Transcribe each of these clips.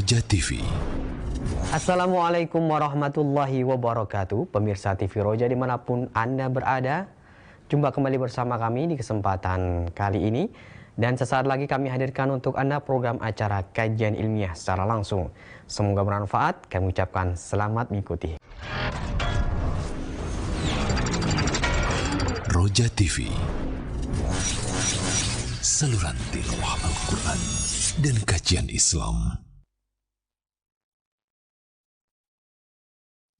Roja TV. Assalamualaikum warahmatullahi wabarakatuh. Pemirsa TV Roja dimanapun Anda berada, jumpa kembali bersama kami di kesempatan kali ini. Dan sesaat lagi kami hadirkan untuk Anda program acara kajian ilmiah secara langsung. Semoga bermanfaat, kami ucapkan selamat mengikuti. Roja TV, saluran tilawah Al-Quran dan kajian Islam.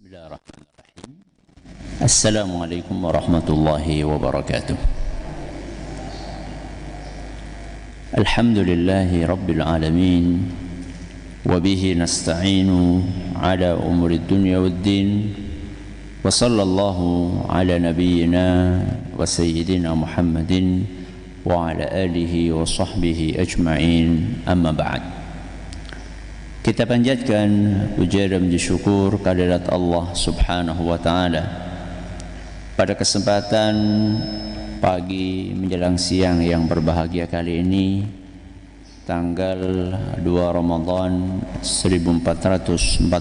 Bismillahirrahmanirrahim. Assalamualaikum warahmatullahi wabarakatuh. Alhamdulillahi rabbil alamin. Wabihi nasta'inu ala umuri dunya waddin. Wa sallallahu ala nabiyyina wa sayyidina Muhammadin wa ala alihi wa sahbihi ajma'in, amma ba'd. Kita panjatkan puja dan puji syukur kehadirat Allah Subhanahu wa taala pada kesempatan pagi menjelang siang yang berbahagia kali ini, tanggal 2 Ramadan 1443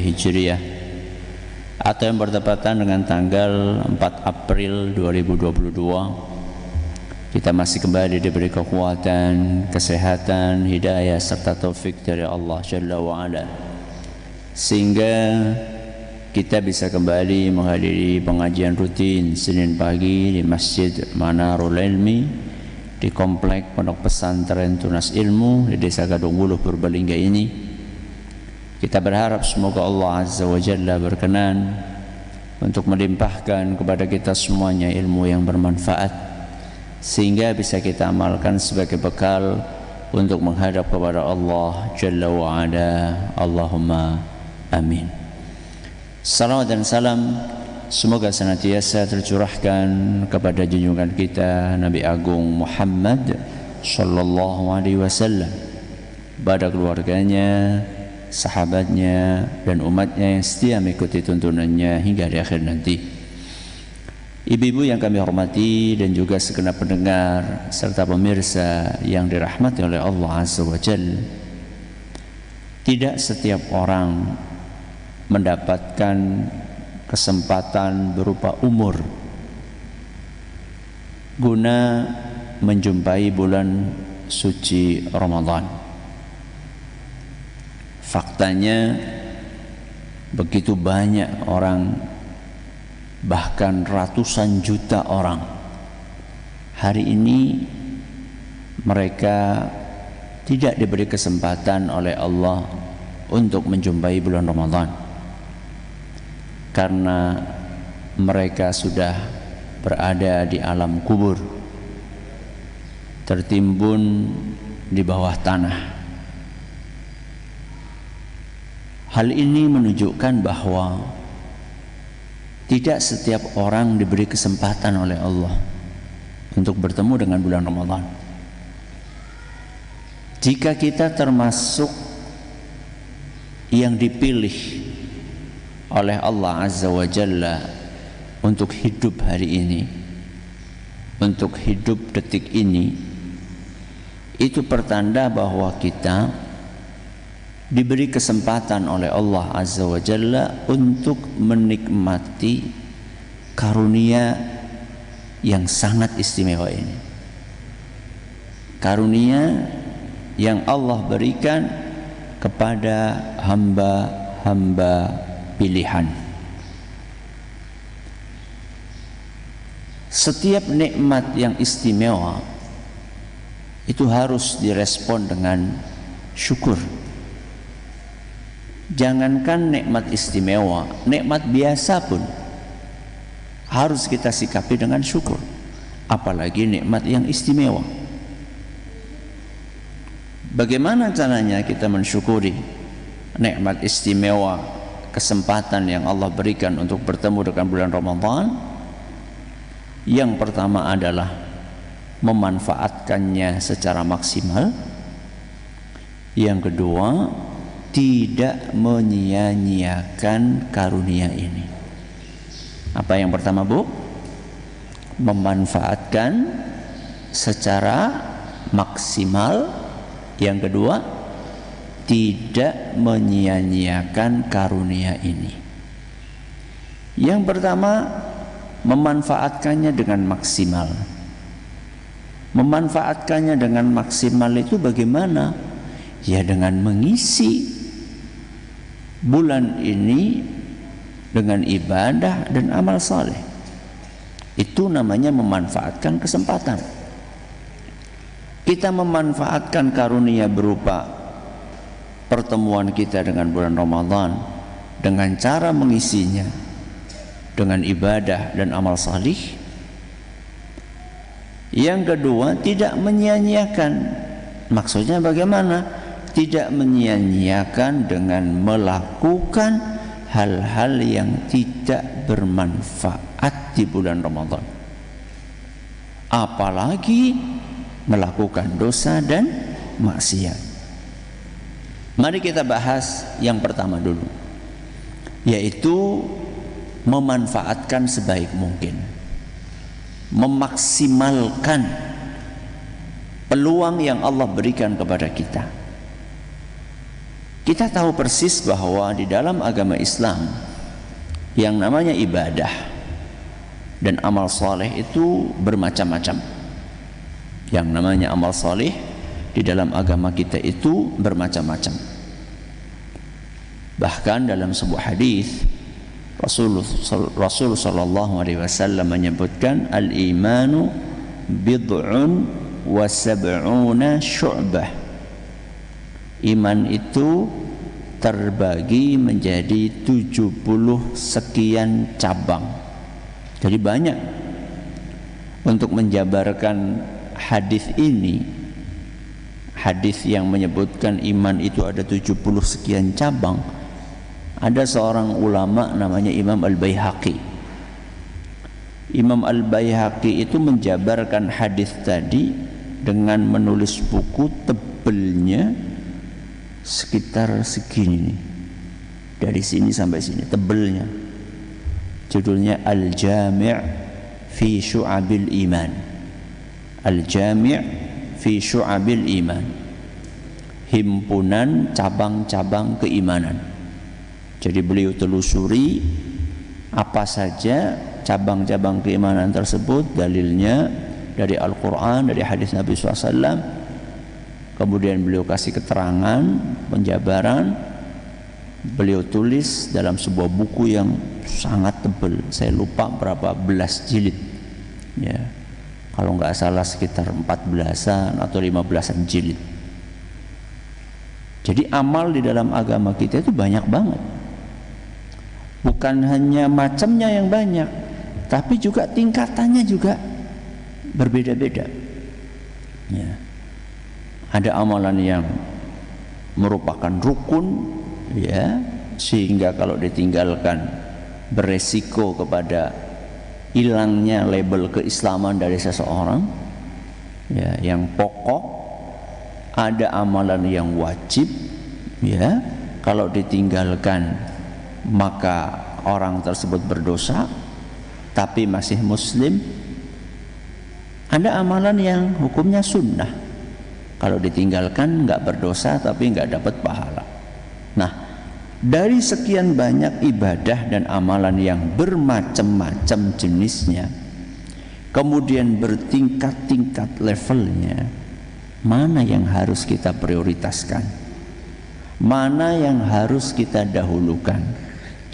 Hijriah atau yang bertepatan dengan tanggal 4 April 2022. Kita masih kembali diberi kekuatan, kesehatan, hidayah serta taufik dari Allah Jalla wa'ala, sehingga kita bisa kembali menghadiri pengajian rutin Senin pagi di Masjid Manarul Ilmi di Komplek Pondok Pesantren Tunas Ilmu di Desa Gadung Wuluh Purbalingga ini. Kita berharap semoga Allah Azza wa Jalla berkenan untuk melimpahkan kepada kita semuanya ilmu yang bermanfaat, sehingga bisa kita amalkan sebagai bekal untuk menghadap kepada Allah Jalla wa'ala. Allahumma amin. Salawat dan salam semoga senantiasa tercurahkan kepada junjungan kita Nabi Agung Muhammad sallallahu alaihi wasallam, pada keluarganya, sahabatnya, dan umatnya yang setia mengikuti tuntunannya hingga di akhir nanti. Ibu-ibu yang kami hormati dan juga segenap pendengar serta pemirsa yang dirahmati oleh Allah Azza wa Jalla, tidak setiap orang mendapatkan kesempatan berupa umur guna menjumpai bulan suci Ramadan. Faktanya begitu banyak orang, bahkan ratusan juta orang hari ini mereka tidak diberi kesempatan oleh Allah untuk menjumpai bulan Ramadan karena mereka sudah berada di alam kubur, tertimbun di bawah tanah. Hal ini menunjukkan bahwa tidak setiap orang diberi kesempatan oleh Allah untuk bertemu dengan bulan Ramadan. Jika kita termasuk yang dipilih oleh Allah Azza wa Jalla untuk hidup hari ini, untuk hidup detik ini, itu pertanda bahwa kita diberi kesempatan oleh Allah Azza wa Jalla untuk menikmati karunia yang sangat istimewa ini. Karunia yang Allah berikan kepada hamba-hamba pilihan. Setiap nikmat yang istimewa itu harus direspon dengan syukur. Jangankan nikmat istimewa, nikmat biasa pun harus kita sikapi dengan syukur, apalagi nikmat yang istimewa. Bagaimana caranya kita mensyukuri nikmat istimewa, kesempatan yang Allah berikan untuk bertemu dengan bulan Ramadan? Yang pertama adalah memanfaatkannya secara maksimal. Yang kedua, tidak menyia-nyiakan karunia ini. Apa yang pertama, Bu? Memanfaatkan secara maksimal. Yang kedua, tidak menyia-nyiakan karunia ini. Yang pertama, memanfaatkannya dengan maksimal. Memanfaatkannya dengan maksimal itu bagaimana? Ya dengan mengisi bulan ini dengan ibadah dan amal saleh. Itu namanya memanfaatkan kesempatan. Kita memanfaatkan karunia berupa pertemuan kita dengan bulan Ramadan dengan cara mengisinya dengan ibadah dan amal salih. Yang kedua, tidak menyia-nyiakan. Maksudnya bagaimana? Tidak menyia-nyiakan dengan melakukan hal-hal yang tidak bermanfaat di bulan Ramadan, apalagi melakukan dosa dan maksiat. Mari kita bahas yang pertama dulu, yaitu memanfaatkan sebaik mungkin, memaksimalkan peluang yang Allah berikan kepada kita. Kita tahu persis bahwa di dalam agama Islam yang namanya ibadah dan amal saleh itu bermacam-macam. Yang namanya amal saleh di dalam agama kita itu bermacam-macam. Bahkan dalam sebuah hadis Rasul sallallahu alaihi wasallam menyebutkan al-imanu bid'un wa sab'una syu'bah. Iman itu terbagi menjadi 70 sekian cabang. Jadi banyak. Untuk menjabarkan hadis ini, hadis yang menyebutkan iman itu ada 70 sekian cabang, ada seorang ulama namanya Imam Al-Baihaqi. Imam Al-Baihaqi itu menjabarkan hadis tadi dengan menulis buku, tebelnya sekitar segini nih, dari sini sampai sini tebelnya. Judulnya Al-Jami' fi Syu'abil Iman. Al-Jami' fi Syu'abil Iman, himpunan cabang-cabang keimanan. Jadi beliau telusuri apa saja cabang-cabang keimanan tersebut, dalilnya dari Al-Quran, dari hadis Nabi SAW. Kemudian beliau kasih keterangan, penjabaran. Beliau tulis dalam sebuah buku yang sangat tebal. Saya lupa berapa belas jilid, ya, kalau nggak salah sekitar 14-an atau 15-an jilid. Jadi amal di dalam agama kita itu banyak banget. Bukan hanya macamnya yang banyak, tapi juga tingkatannya juga berbeda-beda, ya. Ada amalan yang merupakan rukun, ya, sehingga kalau ditinggalkan beresiko kepada hilangnya label keislaman dari seseorang, ya, yang pokok. Ada amalan yang wajib, ya, kalau ditinggalkan maka orang tersebut berdosa tapi masih muslim. Ada amalan yang hukumnya sunnah, kalau ditinggalkan nggak berdosa tapi nggak dapat pahala. Nah, dari sekian banyak ibadah dan amalan yang bermacam-macam jenisnya, kemudian bertingkat-tingkat levelnya, mana yang harus kita prioritaskan? Mana yang harus kita dahulukan?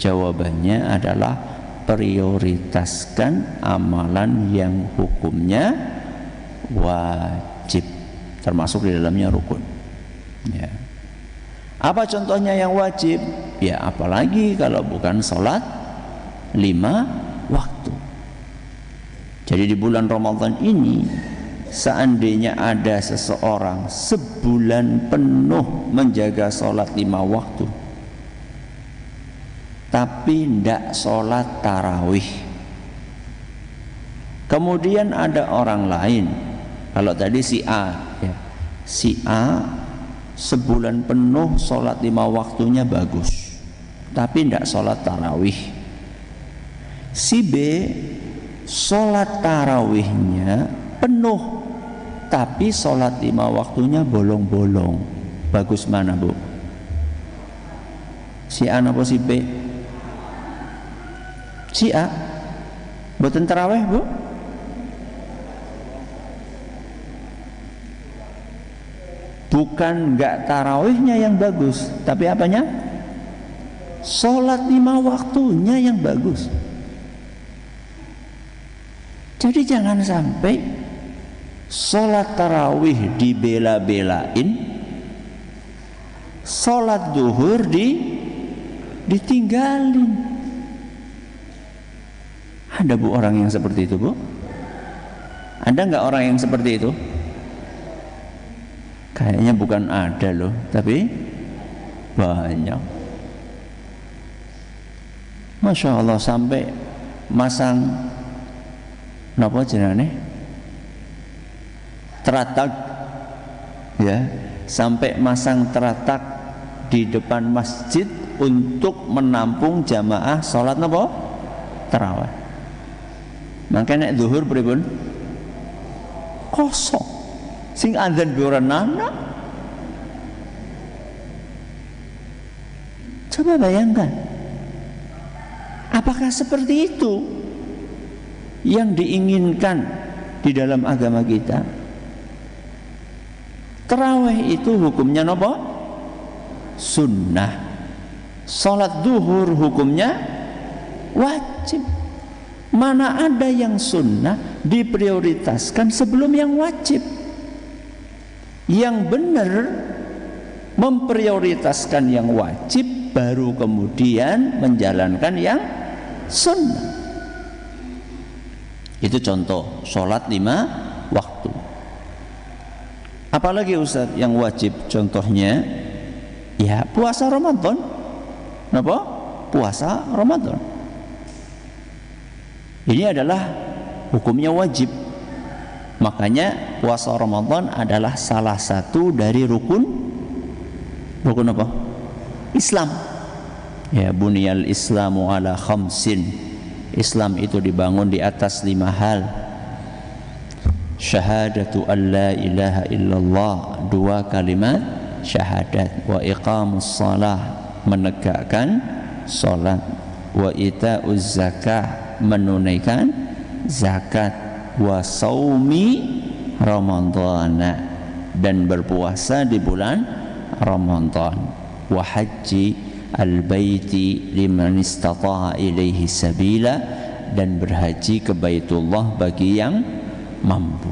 Jawabannya adalah prioritaskan amalan yang hukumnya wajib, termasuk di dalamnya rukun, ya. Apa contohnya yang wajib? Ya apalagi kalau bukan sholat 5 waktu. Jadi di bulan Ramadan ini, seandainya ada seseorang sebulan penuh menjaga sholat 5 waktu, tapi tidak sholat tarawih, kemudian ada orang lain, kalau tadi si A, ya, si A sebulan penuh sholat 5 waktunya bagus, tapi tidak sholat tarawih. Si B sholat tarawihnya penuh, tapi sholat 5 waktunya bolong-bolong. Bagus mana, Bu? Si A napa si B? Si A. Mboten tarawih, Bu? Bukan enggak tarawihnya yang bagus, tapi apanya? Sholat 5 waktunya yang bagus. Jadi jangan sampai sholat tarawih dibela-belain, sholat duhur ditinggalin. Ada Bu orang yang seperti itu, Bu? Ada nggak orang yang seperti itu? Kayaknya bukan ada loh, tapi banyak. Masya Allah, sampai masang napa jenenge teratak, ya, sampai masang teratak di depan masjid untuk menampung jamaah sholat napa tarawih. Makanya nek zuhur pripun? Kosong. Sing adzan biuran anak. Coba bayangkan, apakah seperti itu yang diinginkan di dalam agama kita? Tarawih itu hukumnya apa? Sunnah. Salat duhur hukumnya wajib. Mana ada yang sunnah diprioritaskan sebelum yang wajib? Yang benar memprioritaskan yang wajib, baru kemudian menjalankan yang sunnah. Itu contoh sholat 5 waktu. Apalagi Ustaz yang wajib? Contohnya ya puasa Ramadan. Kenapa? Puasa Ramadan ini adalah hukumnya wajib. Makanya puasa Ramadan adalah salah satu dari rukun apa? Islam. Ya, buniyal Islamu ala khamsin. Islam itu dibangun di atas 5 hal. Syahadatu an la ilaha illallah, 2 kalimat syahadat. Wa iqamus shalah, menegakkan salat. Wa ita'uz zakah, menunaikan zakat. Wa saumi ramadhana, dan berpuasa di bulan Ramadan. Wa haji al-baiti liman istata'a ilaihi sabila, dan berhaji ke Baitullah bagi yang mampu.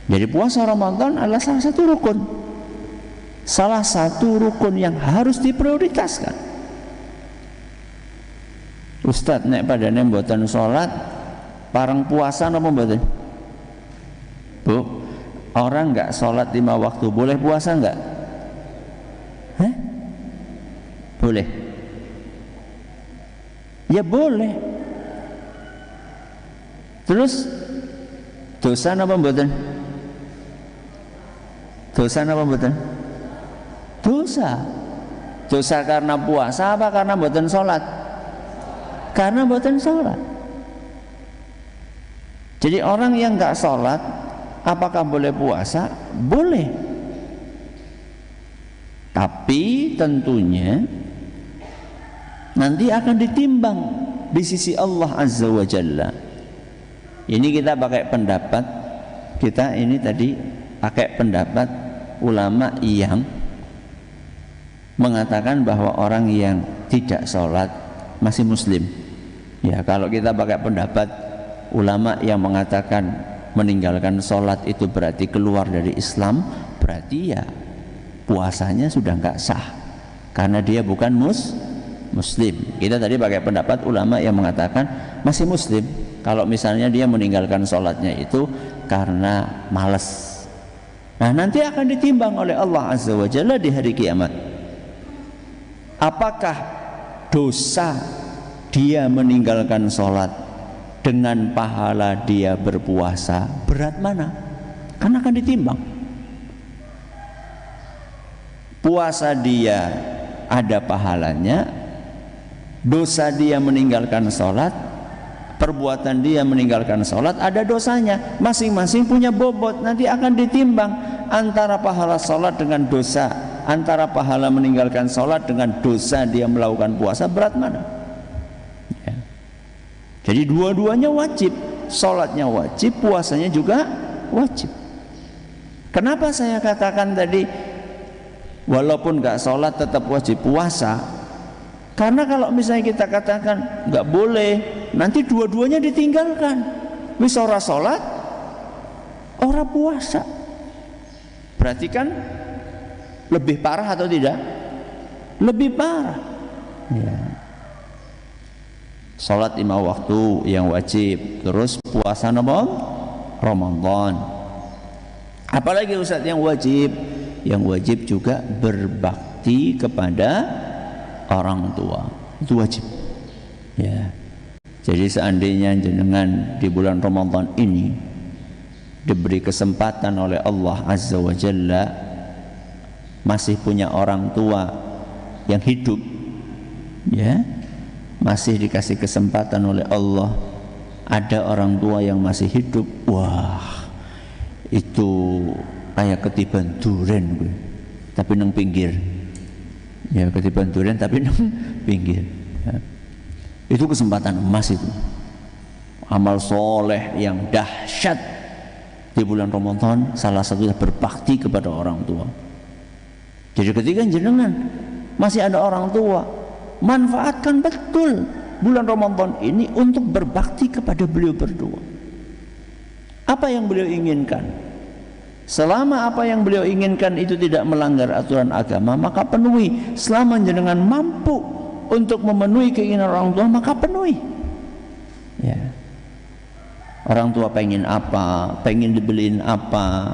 Jadi puasa Ramadan adalah salah satu rukun. Salah satu rukun yang harus diprioritaskan. Ustaz nek padane mboten salat parang puasa napa mboten? Bu, orang enggak salat 5 waktu boleh puasa enggak? Hah? Boleh. Ya boleh. Terus dosa napa mboten? Dosa napa mboten? Dosa. Dosa karena puasa apa karena mboten salat? Karena mboten salat. Jadi orang yang enggak salat apakah boleh puasa? Boleh. Tapi tentunya nanti akan ditimbang di sisi Allah Azza wa Jalla. Ini kita pakai pendapat, kita ini tadi pakai pendapat ulama yang mengatakan bahwa orang yang tidak sholat masih muslim. Ya, kalau kita pakai pendapat ulama yang mengatakan meninggalkan sholat itu berarti keluar dari Islam, berarti ya puasanya sudah enggak sah karena dia bukan muslim. Kita tadi pakai pendapat ulama yang mengatakan masih muslim kalau misalnya dia meninggalkan sholatnya itu karena malas. Nah, nanti akan ditimbang oleh Allah Azza wa Jalla di hari kiamat. Apakah dosa dia meninggalkan sholat dengan pahala dia berpuasa berat mana? Karena akan ditimbang. Puasa dia ada pahalanya, dosa dia meninggalkan sholat, perbuatan dia meninggalkan sholat ada dosanya. Masing-masing punya bobot. Nanti akan ditimbang antara pahala sholat dengan dosa antara pahala meninggalkan sholat dengan dosa dia melakukan puasa, berat mana? Ya. Jadi dua-duanya wajib, sholatnya wajib, puasanya juga wajib. Kenapa saya katakan tadi walaupun nggak sholat tetap wajib puasa? Karena kalau misalnya kita katakan nggak boleh, nanti dua-duanya ditinggalkan. Wis ora sholat, ora puasa. Berarti kan lebih parah atau tidak? Lebih parah. Ya. Sholat 5 waktu yang wajib, terus puasa Ramadan. Apalagi Ustaz yang wajib? Yang wajib juga berbakti kepada orang tua. Itu wajib. Ya. Jadi seandainya jenengan di bulan Ramadan ini diberi kesempatan oleh Allah Azza wa Jalla, masih punya orang tua yang hidup, ya, masih dikasih kesempatan oleh Allah, ada orang tua yang masih hidup, wah, itu kayak ketiban duren gue, tapi nang pinggir, ya, ketiban duren tapi nang pinggir, ya. Itu kesempatan emas itu, amal soleh yang dahsyat di bulan Ramadan, salah satunya berbakti kepada orang tua. Jadi ketika jenengan masih ada orang tua, manfaatkan betul bulan Ramadan ini untuk berbakti kepada beliau berdua. Apa yang beliau inginkan? Selama apa yang beliau inginkan itu tidak melanggar aturan agama, maka penuhi. Selama jenengan mampu untuk memenuhi keinginan orang tua, maka penuhi. Ya. Orang tua pengen apa, pengen dibeliin apa,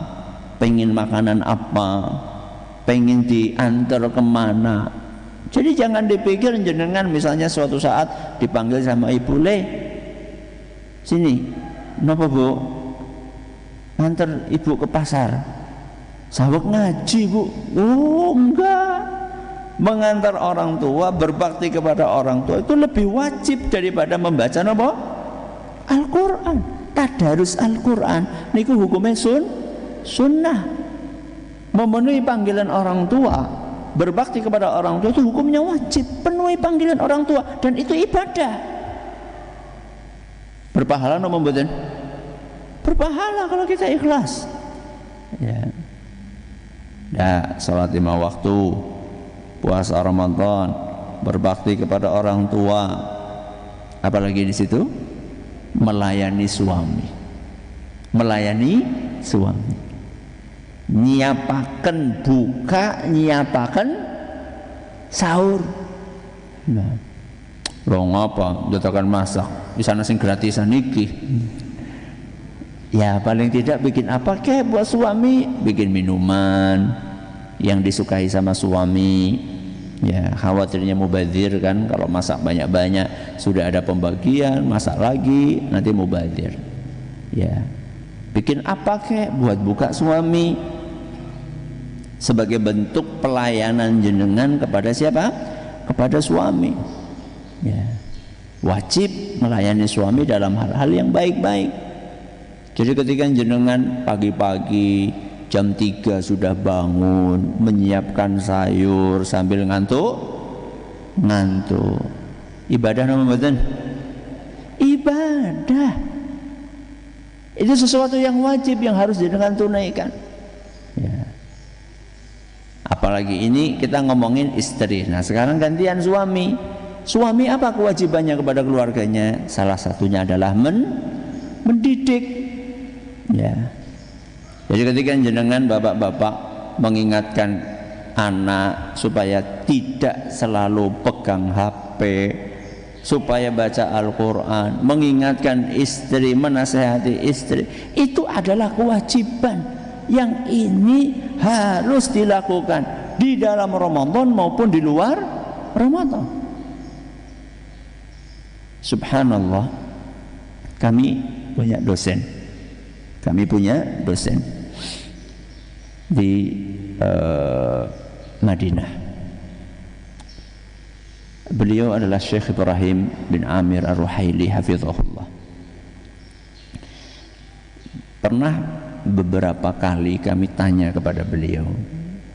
pengen makanan apa, pengen diantar kemana. Jadi jangan dipikir jenengan misalnya suatu saat dipanggil sama ibu, le, sini, kenapa bu? Antar ibu ke pasar. Sawek ngaji bu. Oh enggak. Mengantar orang tua, berbakti kepada orang tua itu lebih wajib daripada membaca apa? Al-Quran. Tadarus Al-Quran niku hukumnya sunnah. Memenuhi panggilan orang tua, berbakti kepada orang tua itu hukumnya wajib. Penuhi panggilan orang tua dan itu ibadah. Berpahala no membuatkan? Berpahala kalau kita ikhlas. Ya. Ya, salat 5 waktu, puasa Ramadan, berbakti kepada orang tua. Apalagi di situ? Melayani suami. Melayani suami. Nyiapaken buka, nyiapaken sahur. Nah, lo ngapa? Jotokan masak. Di sana sing gratisan niki. Ya paling tidak bikin apa kek buat suami, bikin minuman yang disukai sama suami. Ya khawatirnya mubazir kan, kalau masak banyak-banyak sudah ada pembagian, masak lagi nanti mubazir. Ya bikin apa kek buat buka suami, sebagai bentuk pelayanan jenengan kepada siapa? Kepada suami. Ya wajib melayani suami dalam hal-hal yang baik-baik. Jadi ketika jenengan pagi-pagi jam 3 sudah bangun, menyiapkan sayur sambil ngantuk, ibadah nama badan, ibadah. Itu sesuatu yang wajib yang harus jenengan tunaikan. Ya. Apalagi ini kita ngomongin istri. Nah sekarang gantian suami. Suami apa kewajibannya kepada keluarganya? Salah satunya adalah mendidik. Ya. Jadi ketika jenengan bapak-bapak mengingatkan anak supaya tidak selalu pegang HP, supaya baca Al-Quran, mengingatkan istri, menasehati istri, itu adalah kewajiban yang ini harus dilakukan di dalam Ramadan maupun di luar Ramadan. Subhanallah, kami punya dosen di Madinah. Beliau adalah Syekh Ibrahim bin Amir Ar-Ruhaili hafizahullah. Pernah beberapa kali kami tanya kepada beliau,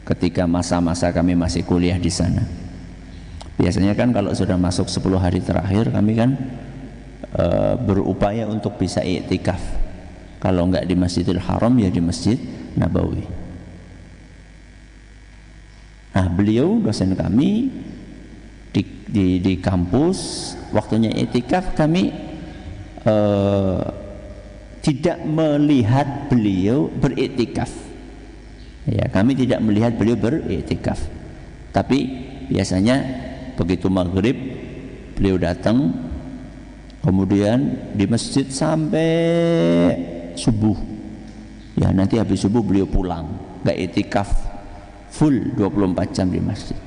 ketika masa-masa kami masih kuliah di sana. Biasanya kan kalau sudah masuk 10 hari terakhir kami kan berupaya untuk bisa iktikaf. Kalau enggak di Masjidil Haram ya di Masjid Nabawi. Nah, beliau dosen kami di kampus waktunya iktikaf kami tidak melihat beliau beriktikaf. Ya, kami tidak melihat beliau beriktikaf. Tapi biasanya begitu maghrib beliau datang, kemudian di masjid sampai subuh. Ya, nanti habis subuh beliau pulang, nggak iktikaf full 24 jam di masjid.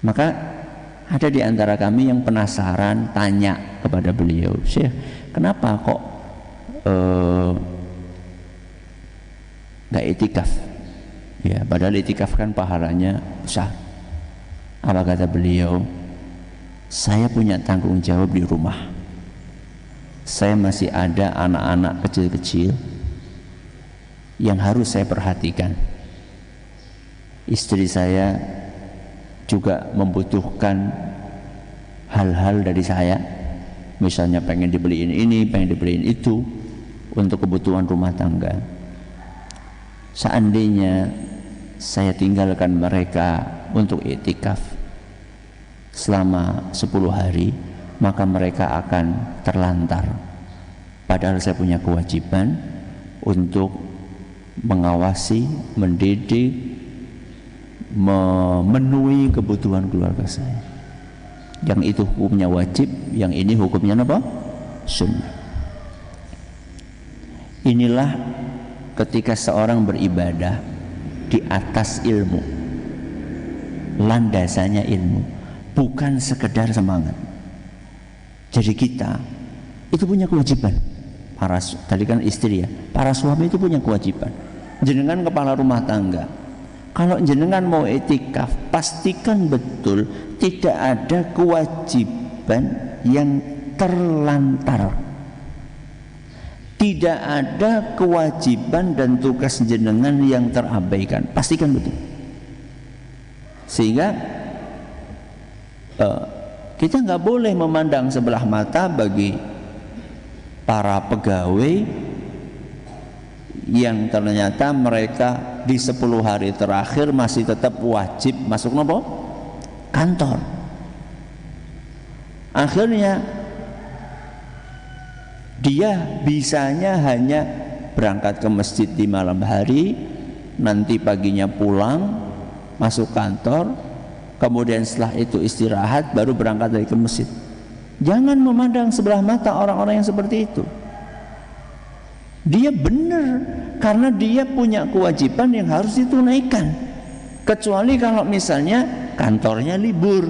Maka ada di antara kami yang penasaran tanya kepada beliau, "Syekh, kenapa kok nggak itikaf?" Ya, padahal itikaf kan pahalanya besar. Apa kata beliau? "Saya punya tanggung jawab di rumah. Saya masih ada anak-anak kecil-kecil yang harus saya perhatikan. Istri saya juga membutuhkan hal-hal dari saya, misalnya pengen dibeliin ini, pengen dibeliin itu untuk kebutuhan rumah tangga. Seandainya saya tinggalkan mereka untuk iktikaf selama 10 hari, maka mereka akan terlantar. Padahal saya punya kewajiban untuk mengawasi, mendidik, memenuhi kebutuhan keluarga saya. Yang itu hukumnya wajib, yang ini hukumnya apa? Sunnah." Inilah ketika seorang beribadah di atas ilmu, landasannya ilmu, bukan sekedar semangat. Jadi kita itu punya kewajiban. Tadi kan istri ya, para suami itu punya kewajiban. Jenengan kepala rumah tangga, kalau jenengan mau iktikaf, pastikan betul tidak ada kewajiban yang terlantar. Tidak ada kewajiban dan tugas jenengan yang terabaikan. Pastikan betul. Sehingga kita nggak boleh memandang sebelah mata bagi para pegawai yang ternyata mereka di 10 hari terakhir masih tetap wajib masuk nopo? Kantor. Akhirnya dia bisanya hanya berangkat ke masjid di malam hari, nanti paginya pulang, masuk kantor, kemudian setelah itu istirahat, baru berangkat lagi ke masjid. Jangan memandang sebelah mata orang-orang yang seperti itu. Dia benar, karena dia punya kewajiban yang harus ditunaikan. Kecuali kalau misalnya kantornya libur,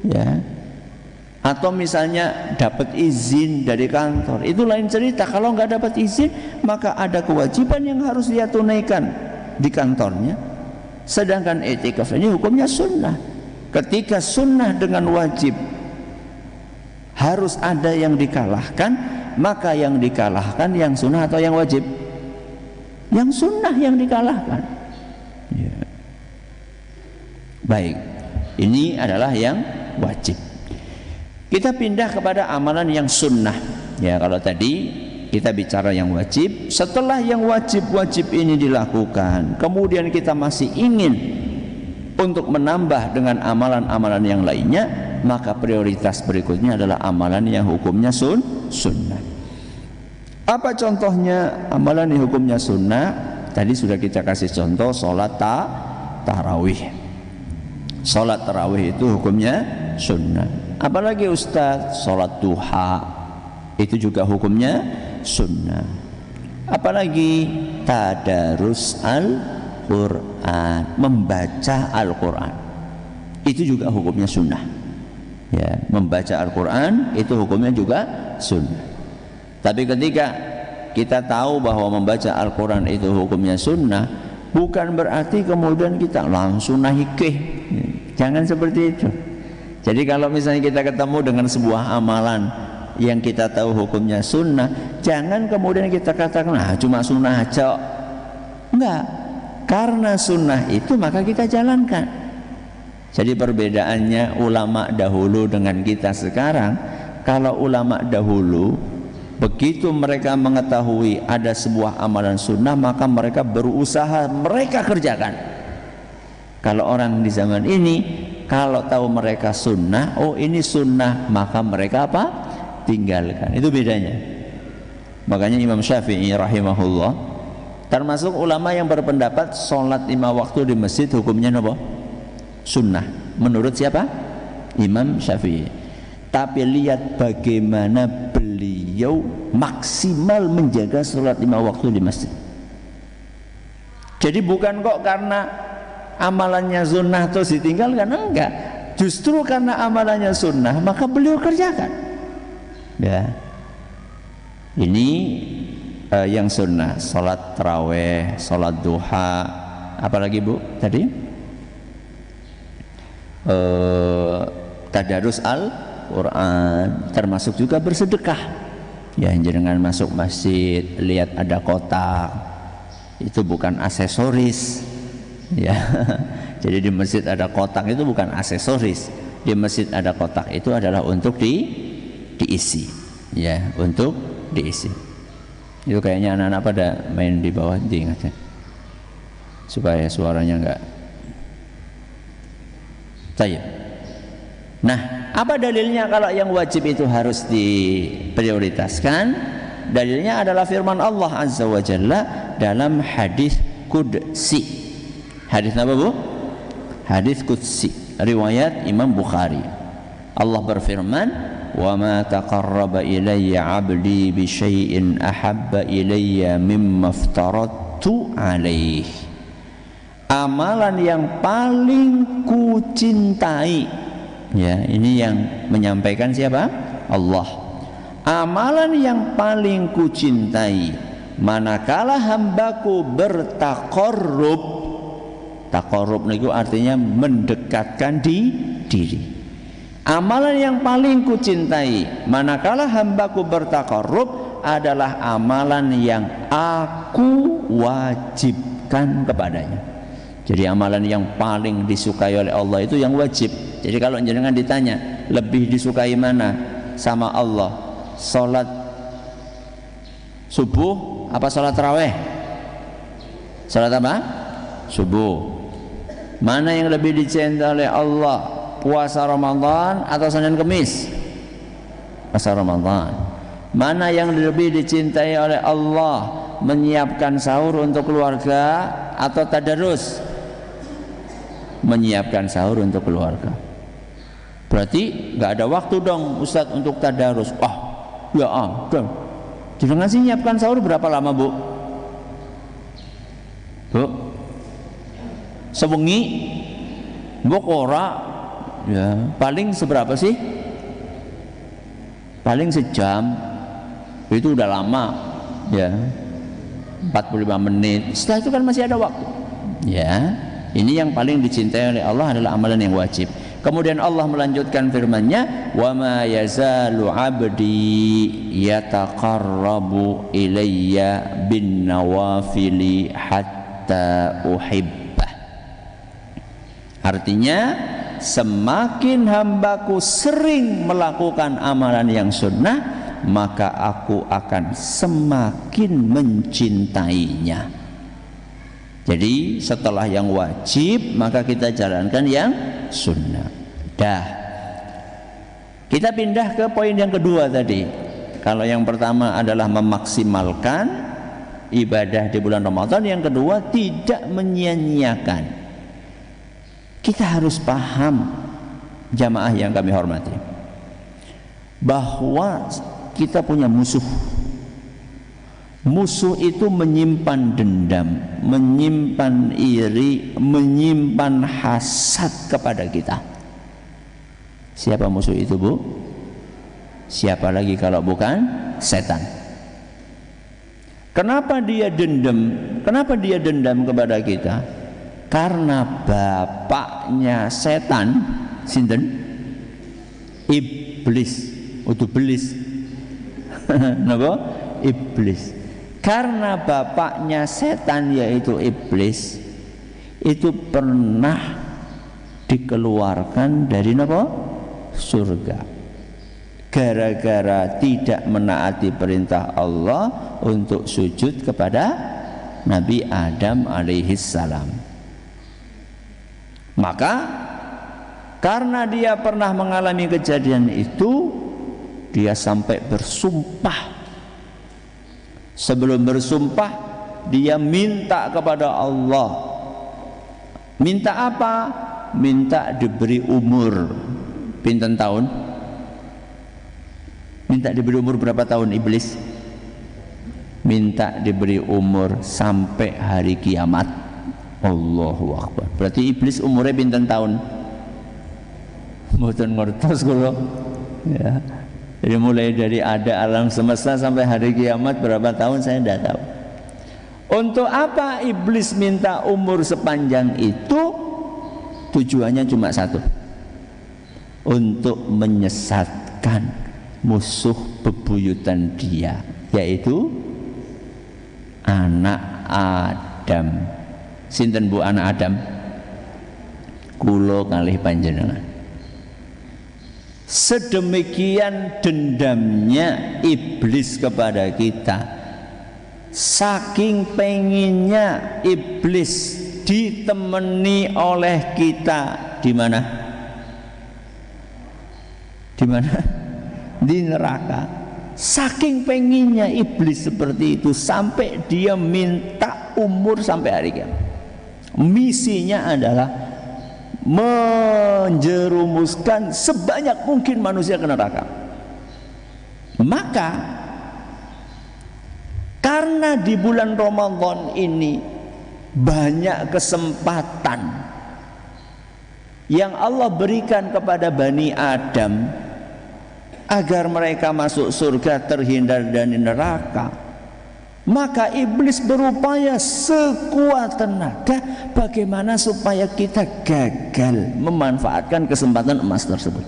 ya, atau misalnya dapat izin dari kantor, itu lain cerita. Kalau nggak dapat izin, maka ada kewajiban yang harus dia tunaikan di kantornya. Sedangkan i'tikaf ini hukumnya sunnah. Ketika sunnah dengan wajib harus ada yang dikalahkan, maka yang dikalahkan yang sunnah atau yang wajib? Yang sunnah yang dikalahkan. Ya. Baik, ini adalah yang wajib. Kita pindah kepada amalan yang sunnah. Ya, kalau tadi kita bicara yang wajib, setelah yang wajib-wajib ini dilakukan, kemudian kita masih ingin untuk menambah dengan amalan-amalan yang lainnya, maka prioritas berikutnya adalah amalan yang hukumnya sunnah. Apa contohnya amalan yang hukumnya sunnah? Tadi sudah kita kasih contoh sholat tarawih. Sholat tarawih itu hukumnya sunnah. Apalagi Ustaz, sholat duha itu juga hukumnya sunnah. Apalagi tadarus Al-Quran, membaca Al-Quran, itu juga hukumnya sunnah. Ya, membaca Al-Quran itu hukumnya juga sunnah. Tapi ketika kita tahu bahwa membaca Al-Quran itu hukumnya sunnah, bukan berarti kemudian kita langsung naikeh. Jangan seperti itu. Jadi kalau misalnya kita ketemu dengan sebuah amalan yang kita tahu hukumnya sunnah, jangan kemudian kita katakan, nah cuma sunnah aja. Enggak. karena sunnah itu maka kita jalankan. Jadi perbedaannya ulama dahulu dengan kita sekarang, kalau ulama dahulu begitu mereka mengetahui ada sebuah amalan sunnah maka mereka berusaha mereka kerjakan. Kalau orang di zaman ini kalau tahu mereka sunnah, oh ini sunnah, maka mereka apa? Tinggalkan. Itu bedanya. Makanya Imam Syafi'i rahimahullah termasuk ulama yang berpendapat sholat 5 waktu di masjid hukumnya apa? Sunnah. Menurut siapa? Imam Syafi'i. Tapi lihat bagaimana beliau maksimal menjaga sholat 5 waktu di masjid. Jadi bukan kok karena amalannya sunnah terus ditinggalkan, enggak. Justru karena amalannya sunnah maka beliau kerjakan. Ya. Ini yang sunnah, sholat taraweh, sholat duha, apalagi Bu tadi? Tadarus Al-Quran, termasuk juga bersedekah. Ya, jangan masuk masjid lihat ada kotak, itu bukan aksesoris. Ya, jadi di masjid ada kotak itu bukan aksesoris. Di masjid ada kotak itu adalah untuk diisi, ya, untuk diisi. Itu kayaknya anak-anak pada main di bawah, diingatkan supaya suaranya enggak. Baik. Nah, apa dalilnya kalau yang wajib itu harus diprioritaskan? Dalilnya adalah firman Allah Azza wa Jalla dalam hadis qudsi. Hadis apa Bu? Hadis qudsi riwayat Imam Bukhari. Allah berfirman, "Wa ma taqarraba ilayya 'abdi bi syai'in ahabba ilayya mimma aftaradtu 'alaihi." Amalan yang paling kucintai. Ya, ini yang menyampaikan siapa? Allah. Amalan yang paling kucintai manakala hambaku bertaqarrub. Taqarrub itu artinya mendekatkan diri. Amalan yang paling kucintai manakala hambaku bertaqarrub adalah amalan yang aku wajibkan kepadanya. Jadi amalan yang paling disukai oleh Allah itu yang wajib. Jadi kalau jenengan ditanya lebih disukai mana sama Allah, salat subuh apa salat tarawih? Salat apa? Subuh. Mana yang lebih dicintai oleh Allah, puasa Ramadan atau Senin Kemis? Puasa Ramadan. Mana yang lebih dicintai oleh Allah, menyiapkan sahur untuk keluarga atau tadarus? Menyiapkan sahur untuk keluarga. Berarti nggak ada waktu dong Ustadz untuk tadarus. Ya ampun. Jangan sih nyiapkan sahur berapa lama Bu? Bu? Sewengi? Mbok ora? Ya, paling seberapa sih? Paling sejam. Itu udah lama. Ya. 45 menit. Setelah itu kan masih ada waktu. Ya. Ini yang paling dicintai oleh Allah adalah amalan yang wajib. Kemudian Allah melanjutkan firman-Nya, "Wa ma yazalu 'abdi yataqarrabu ilayya bin nawafili hatta uhibbah." Artinya, semakin hambaku sering melakukan amalan yang sunnah, maka aku akan semakin mencintainya. Jadi setelah yang wajib maka kita jalankan yang sunnah. Dah. Kita pindah ke poin yang kedua tadi. Kalau yang pertama adalah memaksimalkan ibadah di bulan Ramadan, yang kedua tidak menyia-nyiakan. Kita harus paham, jamaah yang kami hormati, bahwa kita punya musuh. Musuh itu menyimpan dendam, menyimpan iri, menyimpan hasad kepada kita. Siapa musuh itu Bu? Siapa lagi kalau bukan setan? Kenapa dia dendam? Kenapa dia dendam kepada kita? Karena bapaknya setan, sinten? Iblis. Utubelis. Napa? Iblis. Karena bapaknya setan yaitu iblis, itu pernah dikeluarkan dari apa? Surga. Gara-gara tidak menaati perintah Allah untuk sujud kepada Nabi Adam alaihissalam. Maka karena dia pernah mengalami kejadian itu, dia sampai bersumpah. Sebelum bersumpah, dia minta kepada Allah. Minta apa? Minta diberi umur. Pinten tahun? Minta diberi umur berapa tahun iblis? Minta diberi umur sampai hari kiamat. Allahu Akbar. Berarti iblis umurnya pinten tahun? Mboten ngertos kula. Ya. Jadi mulai dari ada alam semesta sampai hari kiamat berapa tahun saya tidak tahu. Untuk apa iblis minta umur sepanjang itu? Tujuannya cuma satu. Untuk menyesatkan musuh bebuyutan dia, yaitu anak Adam. Sinten bu anak Adam? Kulo kalih panjenengan. Sedemikian dendamnya iblis kepada kita, saking penginnya iblis ditemani oleh kita di mana? Di mana? Di neraka. Saking penginnya iblis seperti itu sampai dia minta umur sampai hari kiamat. Misinya adalah menjerumuskan sebanyak mungkin manusia ke neraka. Maka karena di bulan Ramadan ini banyak kesempatan yang Allah berikan kepada Bani Adam agar mereka masuk surga, terhindar dari neraka, maka iblis berupaya sekuat tenaga bagaimana supaya kita gagal memanfaatkan kesempatan emas tersebut.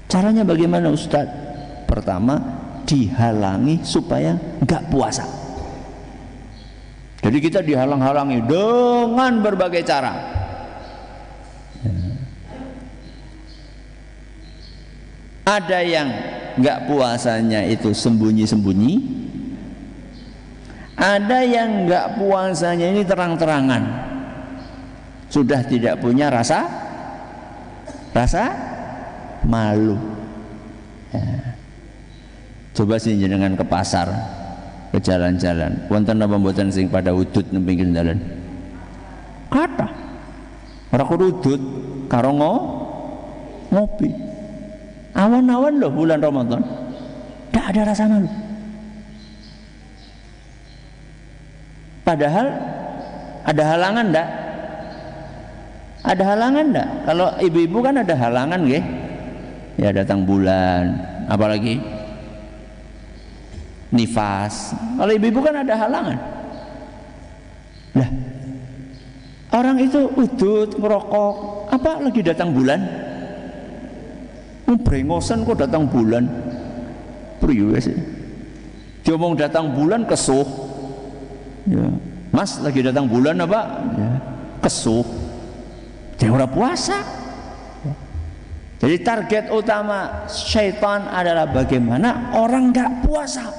Caranya bagaimana Ustadz? Pertama, dihalangi supaya nggak puasa. Jadi kita dihalang-halangi dengan berbagai cara. Ada yang nggak puasanya itu sembunyi-sembunyi, ada yang nggak puasanya ini terang-terangan, sudah tidak punya rasa malu. Ya. Coba sih jenengan ke pasar, ke jalan-jalan, wonten apa mboten sing pada udut nang pinggir dalan? Kata ora kudu udut karo ngopi. Awan-awan loh bulan Ramadan, tidak ada rasa malu. Padahal ada halangan enggak? Ada halangan enggak? Kalau ibu-ibu kan ada halangan nggih. Ya datang bulan, apalagi nifas. Kalau ibu-ibu kan ada halangan. Lah, orang itu udut, ngerokok, apa lagi datang bulan? Brengosan kok datang bulan. Priwe sih. Diomong datang bulan kesuh. Ya. Mas lagi datang bulan apa? Ya. Kesuh. Dia ora puasa. Ya. Jadi target utama syaitan adalah bagaimana orang nggak puasa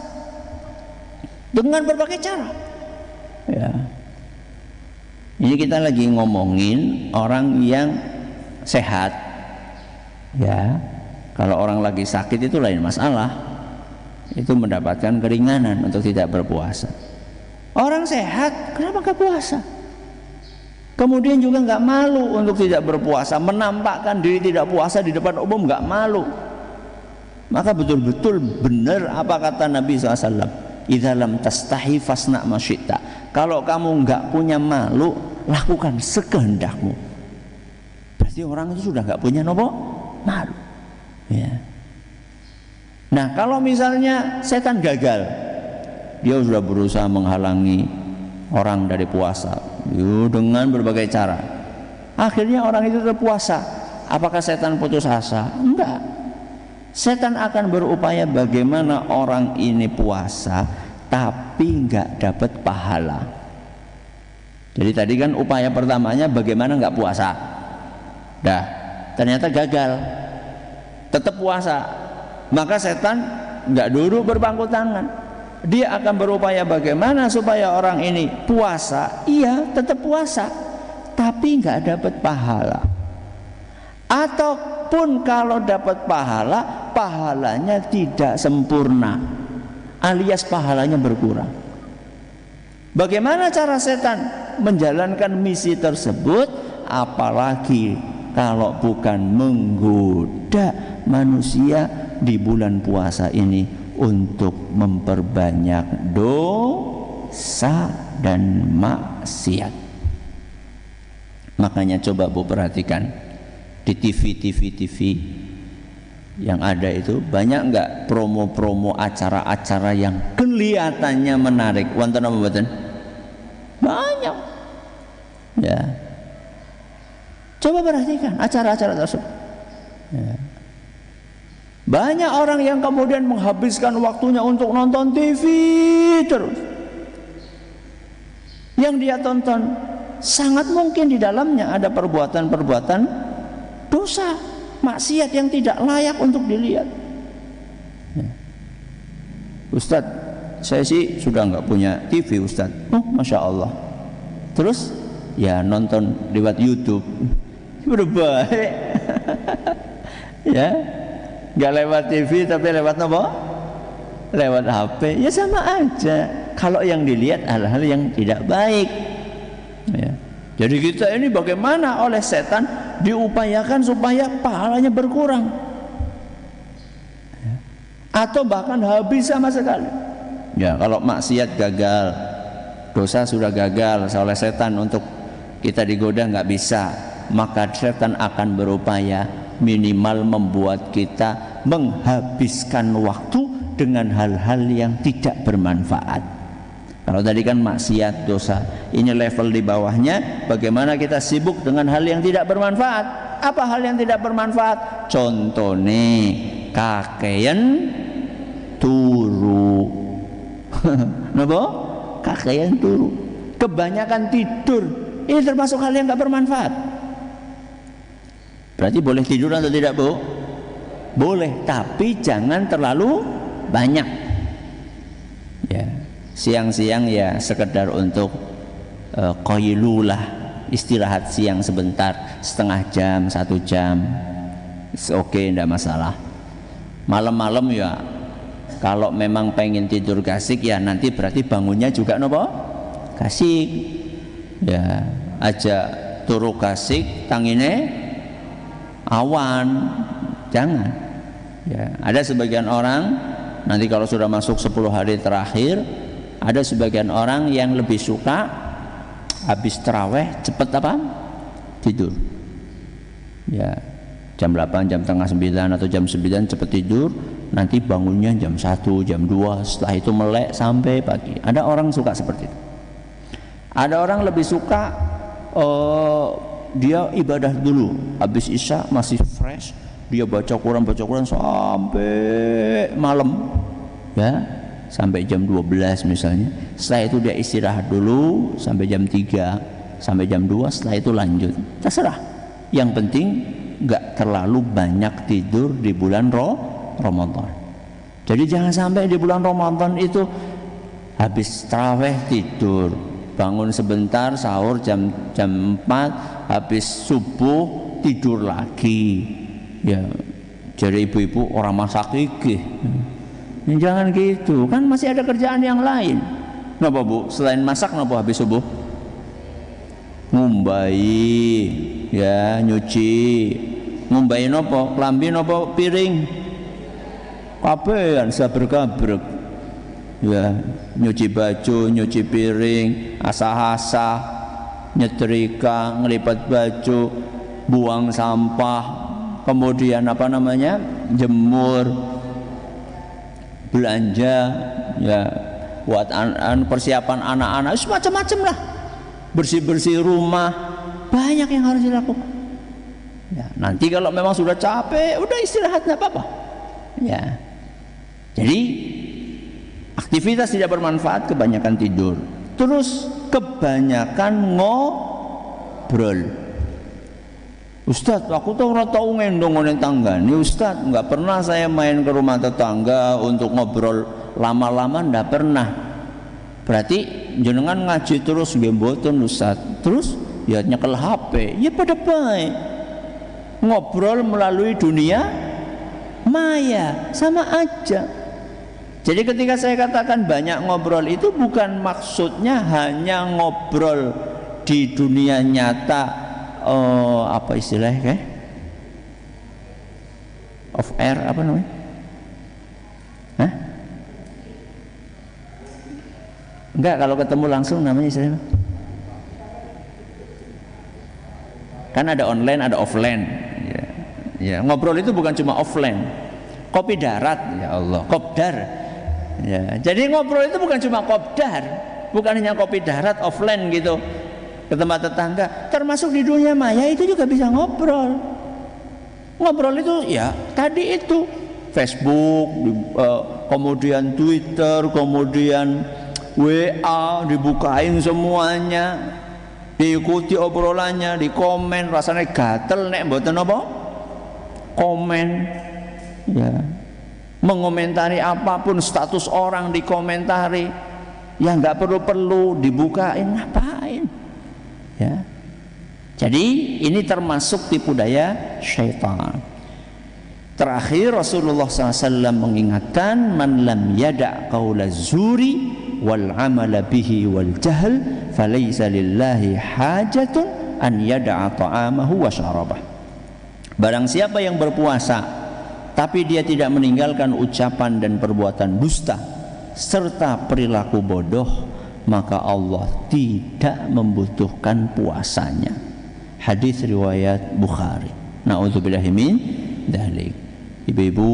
dengan berbagai cara. Ya. Ini kita lagi ngomongin orang yang sehat. Ya. Kalau orang lagi sakit itu lain masalah, itu mendapatkan keringanan untuk tidak berpuasa. Orang sehat kenapa nggak puasa? Kemudian juga nggak malu untuk tidak berpuasa, menampakkan diri tidak puasa di depan umum nggak malu. Maka betul-betul benar apa kata Nabi SAW, idza lam tastahi fasna ma syi'ta. Kalau kamu nggak punya malu, lakukan sekehendakmu. Berarti orang itu sudah nggak punya malu. Ya. Nah kalau misalnya setan gagal, dia sudah berusaha menghalangi orang dari puasa dengan berbagai cara, akhirnya orang itu terpuasa. Apakah setan putus asa? Enggak. Setan akan berupaya bagaimana orang ini puasa tapi enggak dapat pahala. Jadi tadi kan upaya pertamanya bagaimana nggak puasa. Dah, ternyata gagal. Tetap puasa. Maka setan nggak duduk berpangku tangan. Dia akan berupaya bagaimana supaya orang ini puasa. Iya, tetap puasa, tapi nggak dapat pahala. Ataupun kalau dapat pahala, pahalanya tidak sempurna, alias pahalanya berkurang. Bagaimana cara setan menjalankan misi tersebut? Apalagi kalau bukan menggoda manusia di bulan puasa ini untuk memperbanyak dosa dan maksiat. Makanya coba Bu perhatikan di TV yang ada itu banyak nggak promo-promo acara-acara yang kelihatannya menarik. Wonten apa mboten? Banyak. Ya. Coba perhatikan acara-acara tersebut. Ya. Banyak orang yang kemudian menghabiskan waktunya untuk nonton TV terus. Yang dia tonton sangat mungkin di dalamnya ada perbuatan-perbuatan dosa, maksiat yang tidak layak untuk dilihat. Ya. Ustadz, saya sih sudah nggak punya TV Ustadz. Oh, Masya Allah. Terus ya nonton lewat YouTube. Berbaik. Ya, nggak lewat TV tapi lewat apa? Lewat HP. Ya sama aja. Kalau yang dilihat hal-hal yang tidak baik. Ya. Jadi kita ini bagaimana oleh setan diupayakan supaya pahalanya berkurang, ya. Atau bahkan habis sama sekali. Ya, kalau maksiat gagal, dosa sudah gagal oleh setan untuk kita digoda nggak bisa, maka setan akan berupaya minimal membuat kita menghabiskan waktu dengan hal-hal yang tidak bermanfaat. Kalau tadi kan maksiat, dosa, ini level di bawahnya. Bagaimana kita sibuk dengan hal yang tidak bermanfaat? Apa hal yang tidak bermanfaat? Contohnya kakean turu. Napa? Kakean turu. Kebanyakan tidur. Ini termasuk hal yang tidak bermanfaat. Berarti boleh tidur atau tidak, Bu? Boleh, tapi jangan terlalu banyak. Ya. Siang-siang ya sekedar untuk qailulah, istirahat siang sebentar, setengah jam, 1 jam, oke, tidak masalah. Malam-malam ya kalau memang pengen tidur kasik ya nanti berarti bangunnya juga nopo kasik. Ya aja turu kasik tangine awan, jangan. Ya, ada sebagian orang nanti kalau sudah masuk 10 hari terakhir, ada sebagian orang yang lebih suka habis taraweh cepat apa? Tidur. Ya, jam 8, jam setengah 9 atau jam 9 cepat tidur, nanti bangunnya jam 1, jam 2, setelah itu melek sampai pagi. Ada orang suka seperti itu. Ada orang lebih suka dia ibadah dulu, habis isya masih fresh, dia baca Quran sampai malam. Ya. Sampai jam 12 misalnya. Setelah itu dia istirahat dulu sampai jam 3, sampai jam 2, setelah itu lanjut. Terserah. Yang penting enggak terlalu banyak tidur di bulan Ramadan. Jadi jangan sampai di bulan Ramadan itu habis tarawih tidur, bangun sebentar sahur jam 4, habis subuh tidur lagi. Ya, jadi ibu-ibu orang masak gigih. Jangan gitu, kan masih ada kerjaan yang lain. Napa Bu? Selain masak napa habis subuh? Ngumbai, ya nyuci. Ngumbai napa? Klambi napa piring? Kabehan saber-gabrek. Ya, nyuci baju, nyuci piring, asah-asah, nyetrika, ngelipat baju, buang sampah, kemudian apa namanya? Jemur, belanja, ya buat persiapan anak-anak, macam-macam lah, bersih-bersih rumah, banyak yang harus dilakukan. Ya, nanti kalau memang sudah capek, udah istirahat, nggak apa-apa. Ya, jadi aktivitas tidak bermanfaat, kebanyakan tidur. terus kebanyakan ngobrol. Ustaz, aku tuh ora tau ngendong oleh tangga. Nih Ustaz, nggak pernah saya main ke rumah tetangga untuk ngobrol lama-lama, nggak pernah. Berarti jenengan ngaji terus nggih mboten Ustaz. Terus ya nyekel HP, ya pada baik. Ngobrol melalui dunia maya sama aja. Jadi ketika saya katakan banyak ngobrol itu bukan maksudnya hanya ngobrol di dunia nyata, apa istilahnya kayak off air, apa namanya? Hah? Enggak, kalau ketemu langsung namanya istilahnya. Kan ada online, ada offline. Ya, ngobrol itu bukan cuma offline. Kopi darat, ya Allah, kopdar. Ya, jadi ngobrol itu bukan cuma kopdar, bukan hanya kopi darat offline gitu ke tempat tetangga, termasuk di dunia maya itu juga bisa ngobrol. Ngobrol itu ya tadi itu Facebook, kemudian Twitter, kemudian WA, dibukain semuanya, diikuti obrolannya, di komen, rasanya gatel nek mboten apa komen, ya mengomentari apapun, status orang dikomentari, ya nggak perlu dibukain, ngapain ya. Jadi ini termasuk tipu daya syaitan. Terakhir Rasulullah SAW mengingatkan, man lam yada' qaula zuri wal amala bihi wal jahl falaysa lillahi hajatun an yada'a ta'amahu wa syarabah. Barang siapa yang berpuasa tapi dia tidak meninggalkan ucapan dan perbuatan dusta serta perilaku bodoh, maka Allah tidak membutuhkan puasanya. Hadis riwayat Bukhari. Na'udzubillahi min dzalik. Ibu-ibu,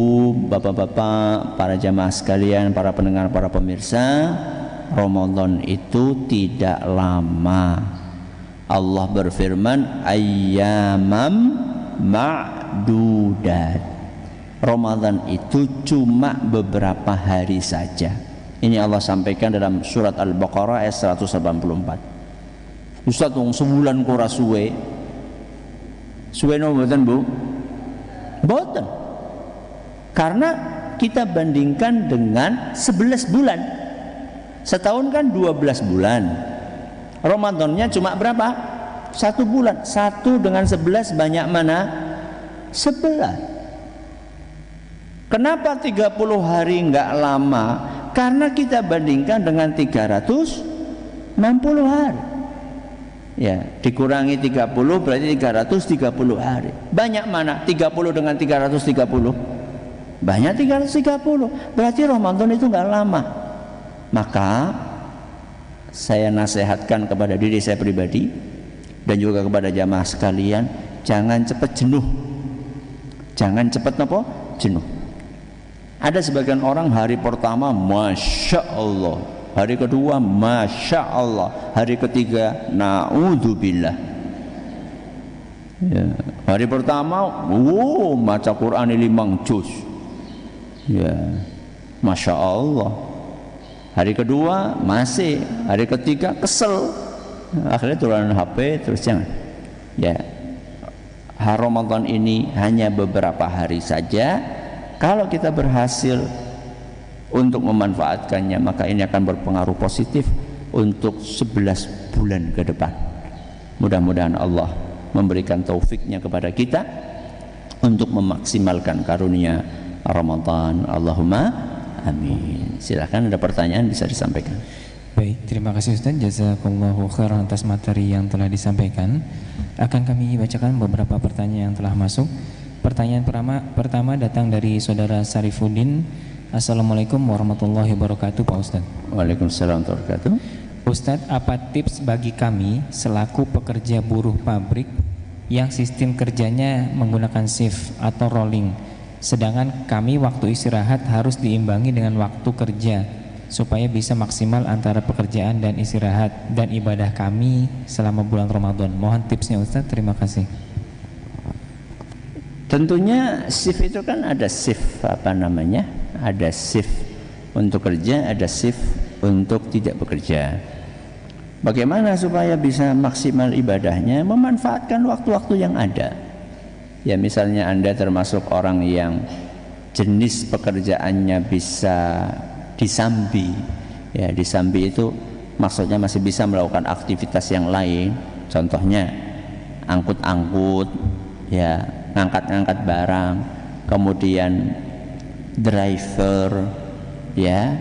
bapak-bapak, para jamaah sekalian, para pendengar, para pemirsa, Ramadan itu tidak lama. Allah berfirman, ayyamam ma'dudat. Ramadan itu cuma beberapa hari saja. Ini Allah sampaikan dalam surat Al-Baqarah ayat 184. Ustaz, wong sebulan kok ora suwe. Suwe no mboten, Bu? Mboten. Karena kita bandingkan dengan 11 bulan. Setahun kan 12 bulan. Ramadannya cuma berapa? 1 bulan. 1 dengan 11 banyak mana? 11. Kenapa 30 hari enggak lama? Karena kita bandingkan dengan 360 hari. Ya, dikurangi 30 berarti 330 hari. Banyak mana? 30 dengan 330? Banyak 330. Berarti Ramadan itu enggak lama. Maka saya nasihatkan kepada diri saya pribadi dan juga kepada jamaah sekalian, jangan cepat jenuh. Jangan cepat apa? Jenuh. Ada sebagian orang hari pertama Masya Allah, hari kedua Masya Allah, hari ketiga na'udzubillah. Ya. Hari pertama baca Quran 5 juz, ya, Masya Allah. Hari kedua masih, hari ketiga kesel, akhirnya turun HP terus jangan. Ya, Ramadan ini hanya beberapa hari saja. Kalau kita berhasil untuk memanfaatkannya, maka ini akan berpengaruh positif untuk 11 bulan ke depan. Mudah-mudahan Allah memberikan taufiknya kepada kita untuk memaksimalkan karunia Ramadan. Allahumma amin. Silakan, ada pertanyaan bisa disampaikan. Baik, terima kasih Ustaz. Jazakumullahu khairan atas materi yang telah disampaikan. Akan kami bacakan beberapa pertanyaan yang telah masuk. Pertanyaan pertama datang dari saudara Sarifuddin. Assalamualaikum warahmatullahi wabarakatuh, Pak Ustaz. Waalaikumsalam warahmatullahi wabarakatuh. Ustaz, apa tips bagi kami selaku pekerja buruh pabrik yang sistem kerjanya menggunakan shift atau rolling, sedangkan kami waktu istirahat harus diimbangi dengan waktu kerja supaya bisa maksimal antara pekerjaan dan istirahat dan ibadah kami selama bulan Ramadan? Mohon tipsnya Ustaz, terima kasih. Tentunya shift itu kan ada shift ada shift untuk kerja, ada shift untuk tidak bekerja. Bagaimana supaya bisa maksimal ibadahnya? Memanfaatkan waktu-waktu yang ada. Ya, misalnya Anda termasuk orang yang jenis pekerjaannya bisa disambi. Ya, disambi itu maksudnya masih bisa melakukan aktivitas yang lain. Contohnya angkut-angkut, ya, ngangkat-ngangkat barang, kemudian driver, ya,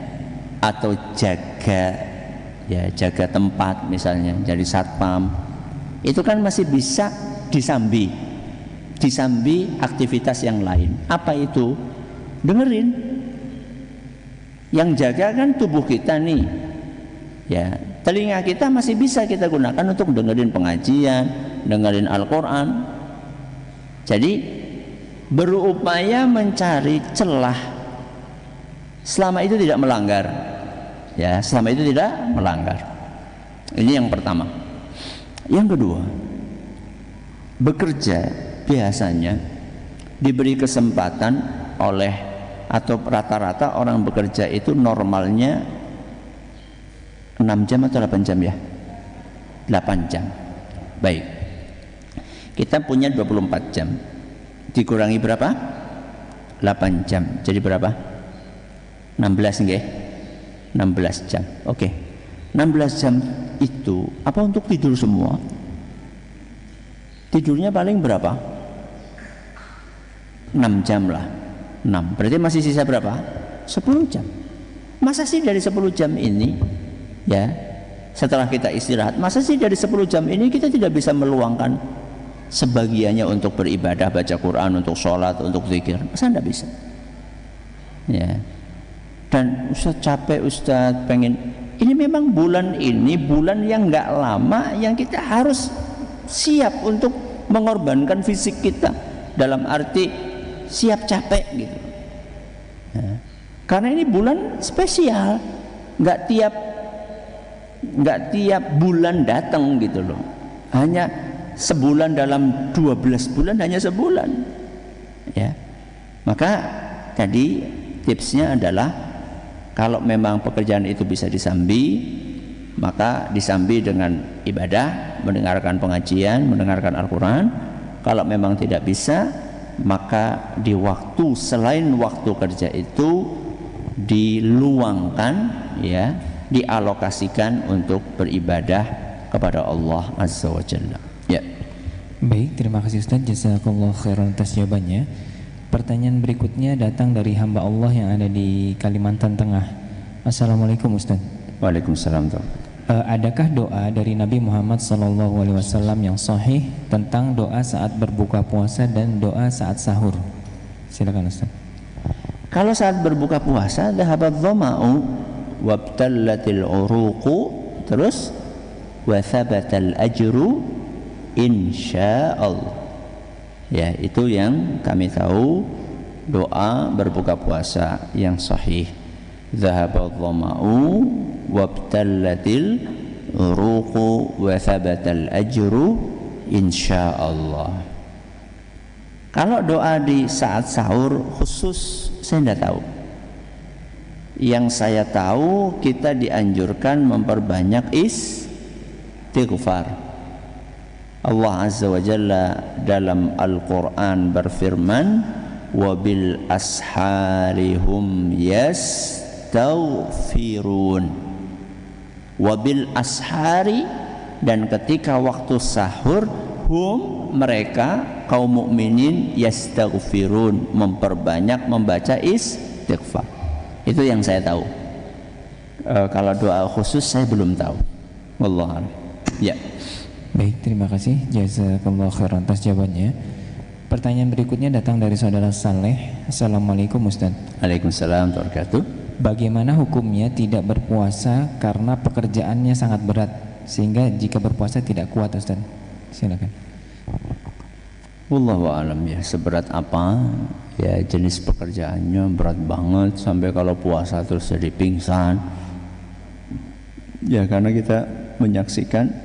atau jaga tempat, misalnya jadi satpam. Itu kan masih bisa disambi aktivitas yang lain. Apa itu? Dengerin. Yang jaga kan tubuh kita nih, ya, telinga kita masih bisa kita gunakan untuk dengerin pengajian, dengerin Al-Quran. Jadi berupaya mencari celah selama itu tidak melanggar, ya, selama itu tidak melanggar. Ini yang pertama. Yang kedua, bekerja biasanya diberi kesempatan oleh, atau rata-rata orang bekerja itu normalnya 6 jam atau 8 jam ya? 8 jam. Baik. Kita punya 24 jam. Dikurangi berapa? 8 jam. Jadi berapa? 16 nggih? 16 jam. Oke. 16 jam itu apa untuk tidur semua? Tidurnya paling berapa? 6 jam lah. 6. Berarti masih sisa berapa? 10 jam. Masa sih dari 10 jam ini, ya, setelah kita istirahat, masa sih dari 10 jam ini kita tidak bisa meluangkan sebagiannya untuk beribadah, baca Quran, untuk sholat, untuk zikir? Masa tidak bisa? Ya. Dan Ustaz capek, Ustaz pengen. Ini memang bulan ini bulan yang nggak lama, yang kita harus siap untuk mengorbankan fisik kita, dalam arti siap capek gitu. Nah, karena ini bulan spesial, nggak tiap bulan datang gitu loh. Hanya sebulan dalam 12 bulan, hanya sebulan. Ya, maka tadi tipsnya adalah kalau memang pekerjaan itu bisa disambi, maka disambi dengan ibadah, mendengarkan pengajian, mendengarkan Al-Quran. Kalau memang tidak bisa, maka di waktu selain waktu kerja itu diluangkan, ya, dialokasikan untuk beribadah kepada Allah Azza wa Jalla. Ya. Baik, terima kasih Ustaz, jazakallahu khairan atas jawabannya. Pertanyaan berikutnya datang dari hamba Allah yang ada di Kalimantan Tengah. Assalamualaikum Ustaz. Waalaikumsalam. Adakah doa dari Nabi Muhammad SAW yang sahih tentang doa saat berbuka puasa dan doa saat sahur? Silakan Ustaz. Kalau saat berbuka puasa, dhahabat dhama'u wabtallatil uruqu, terus wa thabatal ajru insyaallah. Ya, itu yang kami tahu doa berbuka puasa yang sahih. Dhahabat dhama'u wabtallatil uruqu wa thabatal ajru insyaallah. Kalau doa di saat sahur khusus saya tidak tahu. Yang saya tahu kita dianjurkan memperbanyak istighfar. Allah Azza wa Jalla dalam Al-Quran berfirman, wabil asharihum yastaghfirun. Wabil ashari, dan ketika waktu sahur, hum, mereka kaum mukminin, yastaghfirun, memperbanyak membaca istighfar. Itu yang saya tahu. Kalau doa khusus saya belum tahu. Wallahu a'lam. Ya. Baik, terima kasih, jazakallahu khairan atas jawabannya. Pertanyaan berikutnya datang dari saudara Saleh. Assalamualaikum Ustaz. Waalaikumsalam warahmatullahi wabarakatuh. Bagaimana hukumnya tidak berpuasa karena pekerjaannya sangat berat, sehingga jika berpuasa tidak kuat Ustaz? Silakan. Wallahu a'lam, ya, seberat apa ya jenis pekerjaannya, berat banget sampai kalau puasa terus jadi pingsan. Ya, karena kita menyaksikan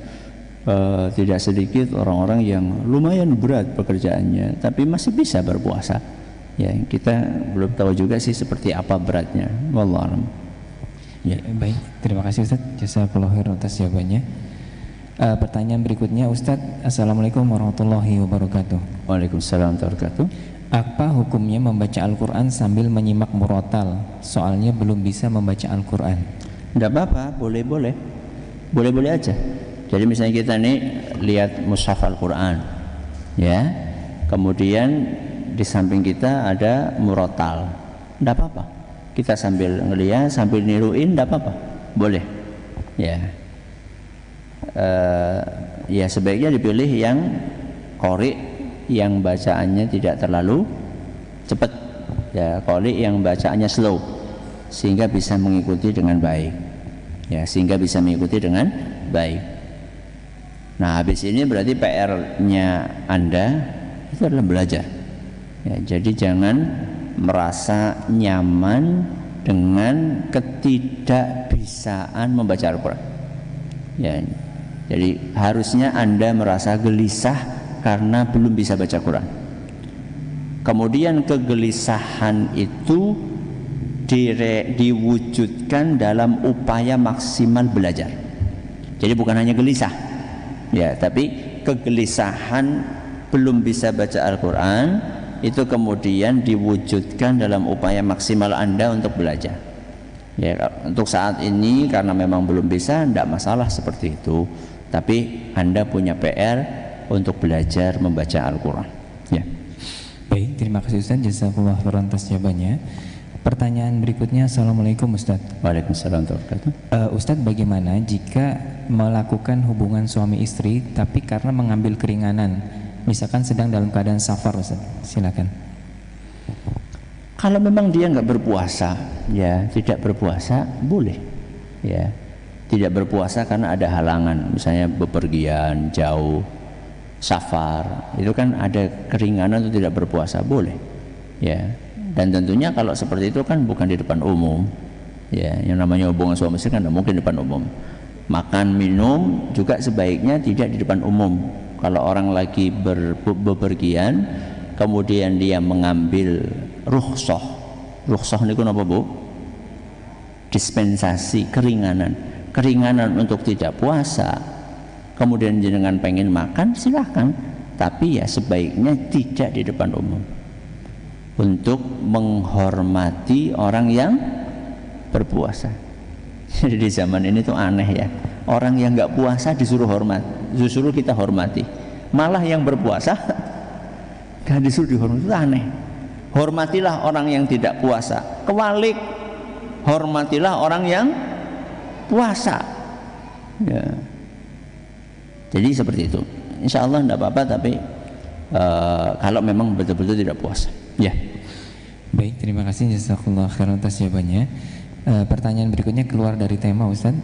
tidak sedikit orang-orang yang lumayan berat pekerjaannya tapi masih bisa berpuasa. Ya, kita belum tahu juga sih seperti apa beratnya. Wallahu a'lam. Ya, baik, terima kasih Ustaz, jazakallahu khairan atas jawabannya. Pertanyaan berikutnya, Ustadz. Assalamualaikum warahmatullahi wabarakatuh. Waalaikumsalam warahmatullahi wabarakatuh. Apa hukumnya membaca Al-Quran sambil menyimak murotal? Soalnya belum bisa membaca Al-Quran. Tidak apa-apa, boleh aja. Jadi misalnya kita nih lihat mushaf Al-Quran, ya, kemudian di samping kita ada murotal, tidak apa-apa. Kita sambil ngeliat, sambil niruin, tidak apa-apa, boleh. Ya, ya sebaiknya dipilih yang qori, yang bacaannya tidak terlalu cepat, ya, qori yang bacaannya slow, sehingga bisa mengikuti dengan baik, ya, sehingga bisa mengikuti dengan baik. Nah, habis ini berarti PR-nya Anda itu adalah belajar, ya, jadi jangan merasa nyaman dengan ketidakbisaan membaca Al-Quran, ya. Jadi harusnya Anda merasa gelisah karena belum bisa baca Quran. Kemudian kegelisahan itu diwujudkan dalam upaya maksimal belajar. Jadi bukan hanya gelisah, ya, tapi kegelisahan belum bisa baca Al-Quran itu kemudian diwujudkan dalam upaya maksimal Anda untuk belajar. Ya, untuk saat ini karena memang belum bisa, tidak masalah seperti itu. Tapi Anda punya PR untuk belajar membaca Al-Quran. Ya. Baik, terima kasih Ustaz. Jazakallah khairan atas jawabannya. Pertanyaan berikutnya, Assalamualaikum Ustaz. Waalaikumsalam warahmatullahi wabarakatuh. Ustaz, bagaimana jika melakukan hubungan suami istri tapi karena mengambil keringanan, misalkan sedang dalam keadaan safar, Ustaz? Silakan. Kalau memang dia nggak berpuasa, ya tidak berpuasa boleh, ya. Tidak berpuasa karena ada halangan, misalnya bepergian jauh, safar, itu kan ada keringanan untuk tidak berpuasa, boleh, ya. Dan tentunya kalau seperti itu kan bukan di depan umum, ya. Yang namanya hubungan suami istri kan tidak mungkin di depan umum. Makan minum juga sebaiknya tidak di depan umum. Kalau orang lagi bepergian, kemudian dia mengambil rukhsah ini apa, Bu? Dispensasi, keringanan untuk tidak puasa, kemudian jenengan pengen makan, silahkan, tapi ya sebaiknya tidak di depan umum, untuk menghormati orang yang berpuasa. Jadi di zaman ini tuh aneh, ya, orang yang nggak puasa disuruh hormat, justru kita hormati, malah yang berpuasa nggak disuruh dihormati, itu aneh. Hormatilah orang yang tidak puasa, kebalik, hormatilah orang yang puasa, ya. Jadi seperti itu. Insya Allah tidak apa-apa, tapi kalau memang betul-betul tidak puasa, ya. Baik, terima kasih. Jazakallah khairan atas jawabannya. Pertanyaan berikutnya keluar dari tema, Ustaz,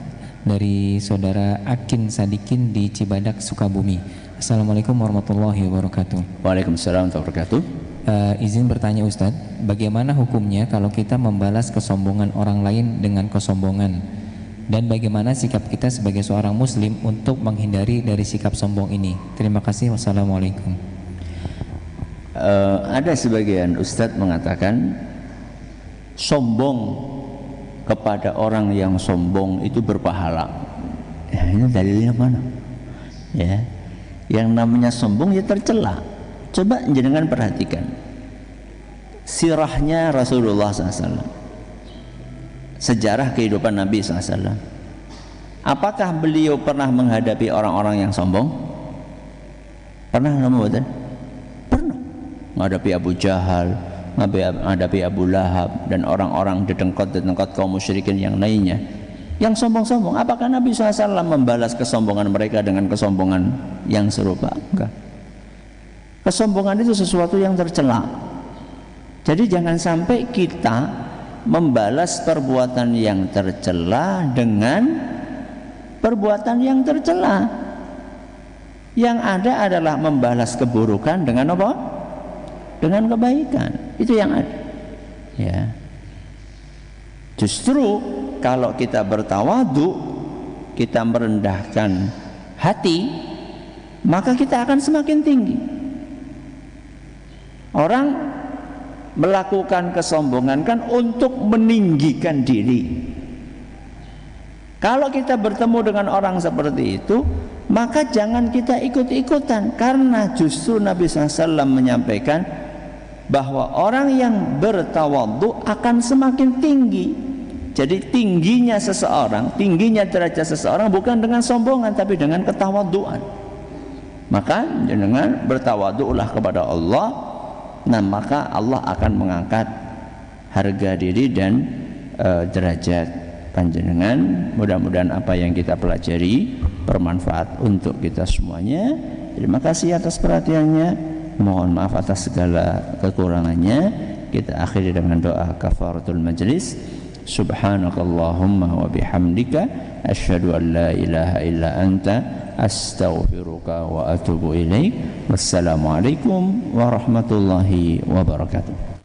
dari saudara Akin Sadikin di Cibadak, Sukabumi. Assalamualaikum warahmatullahi wabarakatuh. Waalaikumsalam warahmatullahi wabarakatuh. Izin bertanya Ustaz, bagaimana hukumnya kalau kita membalas kesombongan orang lain dengan kesombongan? Dan bagaimana sikap kita sebagai seorang muslim untuk menghindari dari sikap sombong ini? Terima kasih. Wassalamualaikum. Ada sebagian ustadz mengatakan sombong kepada orang yang sombong itu berpahala. Ya, ini dalilnya mana? Ya, yang namanya sombong ya tercela. Coba jenengan perhatikan sirahnya Rasulullah SAW, sejarah kehidupan Nabi SAW. Apakah beliau pernah menghadapi orang-orang yang sombong? Pernah nggak? Pernah. Menghadapi Abu Jahal, menghadapi Abu Lahab, dan orang-orang dedengkot kaum musyrikin yang lainnya yang sombong-sombong. Apakah Nabi SAW membalas kesombongan mereka dengan kesombongan yang serupa? Enggak. Kesombongan itu sesuatu yang tercela. Jadi jangan sampai kita membalas perbuatan yang tercela dengan perbuatan yang tercela. Yang ada adalah membalas keburukan dengan apa? Dengan kebaikan. Itu yang ada. Ya. Justru kalau kita bertawadu, kita merendahkan hati, maka kita akan semakin tinggi. Orang melakukan kesombongan kan untuk meninggikan diri. Kalau kita bertemu dengan orang seperti itu, maka jangan kita ikut-ikutan, karena justru Nabi SAW menyampaikan bahwa orang yang bertawadhu akan semakin tinggi. Jadi tingginya seseorang, tingginya derajat seseorang bukan dengan sombongan, tapi dengan ketawadhuan. Maka dengan bertawadhulah kepada Allah, nah maka Allah akan mengangkat harga diri dan derajat panjenengan. Mudah-mudahan apa yang kita pelajari bermanfaat untuk kita semuanya. Terima kasih atas perhatiannya. Mohon maaf atas segala kekurangannya. Kita akhiri dengan doa kafaratul majlis. Subhanakallahumma wa bihamdika asyhadu an la ilaha illa anta astaghfiruka wa atubu ilaik. Wassalamualaikum warahmatullahi wabarakatuh.